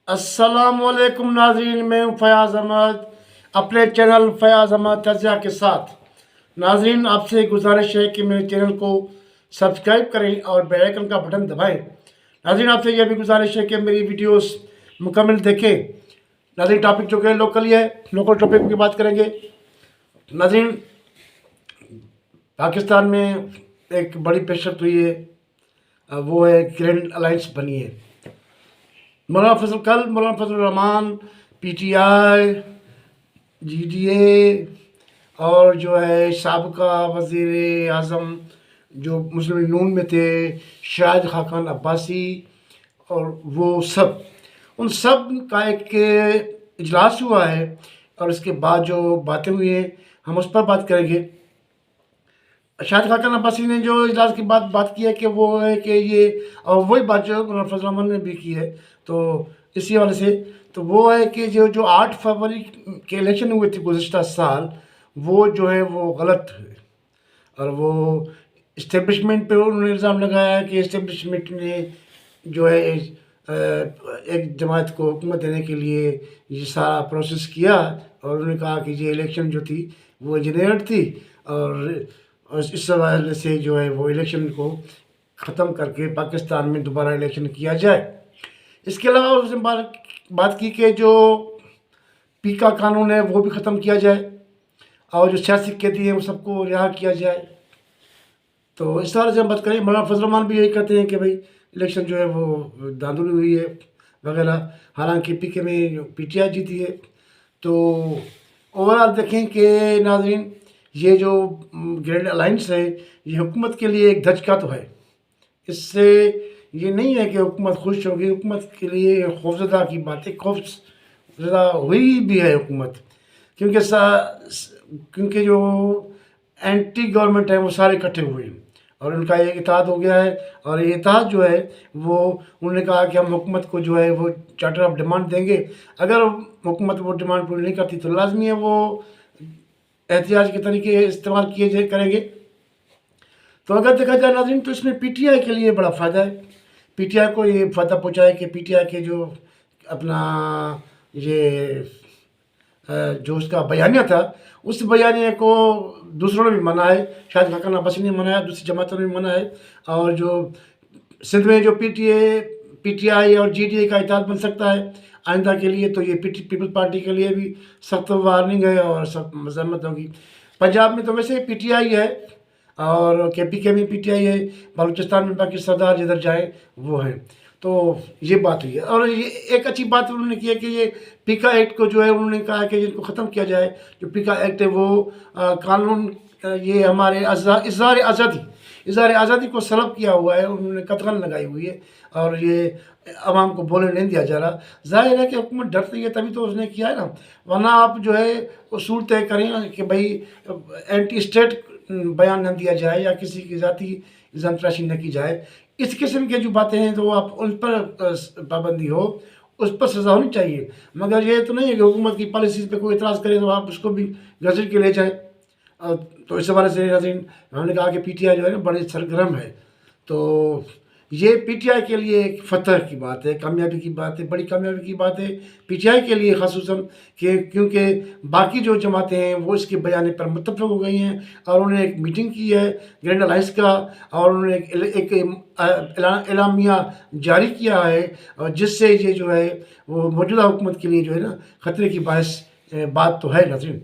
अस्सलाम वालेकुम नाजरीन, मैं हूँ फयाज़ अहमद अपने चैनल फयाज़ अहमद तजिया के साथ। नाजरीन, आपसे गुजारिश है कि मेरे चैनल को सब्सक्राइब करें और बेल आइकन का बटन दबाएं। नाजरीन, आपसे यह भी गुजारिश है कि मेरी वीडियोस मुकम्मल देखें। नाजरीन, टॉपिक जो कि लोकल ही है, लोकल टॉपिक की बात करेंगे। नाजरीन, पाकिस्तान में एक बड़ी पेशरफ हुई है, वो है ग्रैंड अलायंस बनी है। मौलाना फजल रहमान, पीटीआई, जीडीए और जो है साबका वज़ीर आज़म जो मुस्लिम लीग नून में थे, शाहिद खाकान अब्बासी, और वो सब उन सब का एक इजलास हुआ है। और इसके बाद जो बातें हुई हैं हम उस पर बात करेंगे। शाहिद खाकान अब्बासी ने जो इजलास की बात की है कि वो है कि ये, और वही बात जो मौलाना फजल रहमान ने भी की है, तो इसी वाले से तो वो है कि जो 8 फरवरी के इलेक्शन हुए थे गुज़श्ता साल, वो जो है वो गलत है। और वो इस्टेब्लिशमेंट पे उन्होंने इल्ज़ाम लगाया कि इस्टेब्लिशमेंट ने जो है एक जमात को हुकूमत देने के लिए ये सारा प्रोसेस किया। और उन्होंने कहा कि ये इलेक्शन जो थी वो इंजीनियर्ड थी, और इस हवाले से जो है वो इलेक्शन को ख़त्म करके पाकिस्तान में दोबारा इलेक्शन किया जाए। इसके अलावा उसने बात की कि जो पीका कानून है वो भी ख़त्म किया जाए, और जो सियासी कैदी हैं वो सबको रिहा किया जाए। तो इस तरह से हम बात करें। मौलाना फजल रहमान भी यही कहते हैं कि भाई इलेक्शन जो है वो धांधली हुई है वगैरह, हालांकि पीके में पीटीआई जीती है। तो ओवरऑल देखें कि नाजरीन, ये जो ग्रैंड अलायंस है ये हुकूमत के लिए एक धचका तो है। इससे ये नहीं है कि हुकूमत खुश होगी, हुकूमत के लिए खौफजदा की बात है, खौफजदा हुई भी है हुकूमत, क्योंकि जो एंटी गवर्नमेंट है वो सारे इकट्ठे हुए हैं और उनका एक इत्तेहाद हो गया है। और ये इत्तेहाद जो है वो उन्होंने कहा कि हम हुकूमत को जो है वो चार्टर ऑफ डिमांड देंगे। अगर हुकूमत वो डिमांड पूरी नहीं करती तो लाजमी है वो एहतियाज के तरीके इस्तेमाल करेंगे। तो अगर देखा जाए नाज़रीन, तो इसमें पीटीआई के लिए बड़ा फ़ायदा है। पीटीआई को ये फ़ायदा पहुँचा है कि पीटीआई के जो अपना ये जो उसका बयानिया था, उस बयानिया को दूसरों ने भी माना है। शाहिद खाकान अब्बासी ने मनाया, दूसरी जमातों ने भी मना है। और जो सिंध में जो पीटीआई और जीडीए का इत्तेहाद बन सकता है आइंदा के लिए, तो ये पीपल्स पार्टी के लिए भी सख्त वार्निंग है और सख्त मजम्मत होगी। पंजाब में तो वैसे पीटीआई है और केपीके में पीटीआई है, बलूचिस्तान में बाकी सरदार जिधर जाए वो हैं। तो ये बात हुई है। और ये एक अच्छी बात उन्होंने की है कि ये पीका एक्ट को जो है उन्होंने कहा कि इनको ख़त्म किया जाए। जो पीका एक्ट है वो कानून ये हमारे इज़हार आज़ादी को सलब किया हुआ है, उन्होंने कतगन लगाई हुई है और ये आवाम को बोलने नहीं दिया जा रहा। ज़ाहिर है कि हुकूमत डरती है तभी तो उसने किया है ना, वरना आप जो है उसूल तय करें कि भाई एंटी स्टेट बयान न दिया जाए या किसी की ज़ाती इल्ज़ाम तराशी न की जाए। इस किस्म की जो बातें हैं तो आप उन पर पाबंदी हो, उस पर सज़ा होनी चाहिए। मगर ये तो नहीं है कि हुकूमत की पॉलिसीज़ पे कोई इतराज़ करे तो आप उसको भी गज़ट के ले जाएँ। तो इस हवाले से नाज़रीन, हमने कहा कि पीटीआई जो है ना बड़ी सरगर्म है। तो ये पीटीआई के लिए एक फ़तह की बात है, कामयाबी की बात है, बड़ी कामयाबी की बात है पीटीआई के लिए ख़ासूसन, क्योंकि बाकी जो जमातें हैं वो इसके बयान पर मुत्तफ़िक़ हो गई हैं और उन्होंने एक मीटिंग की है ग्रैंड अलायंस का, और उन्होंने एक एलामिया जारी किया है, और जिससे ये जो है वो मौजूदा हुकूमत के लिए जो है ना ख़तरे की बात तो है नाज़रीन।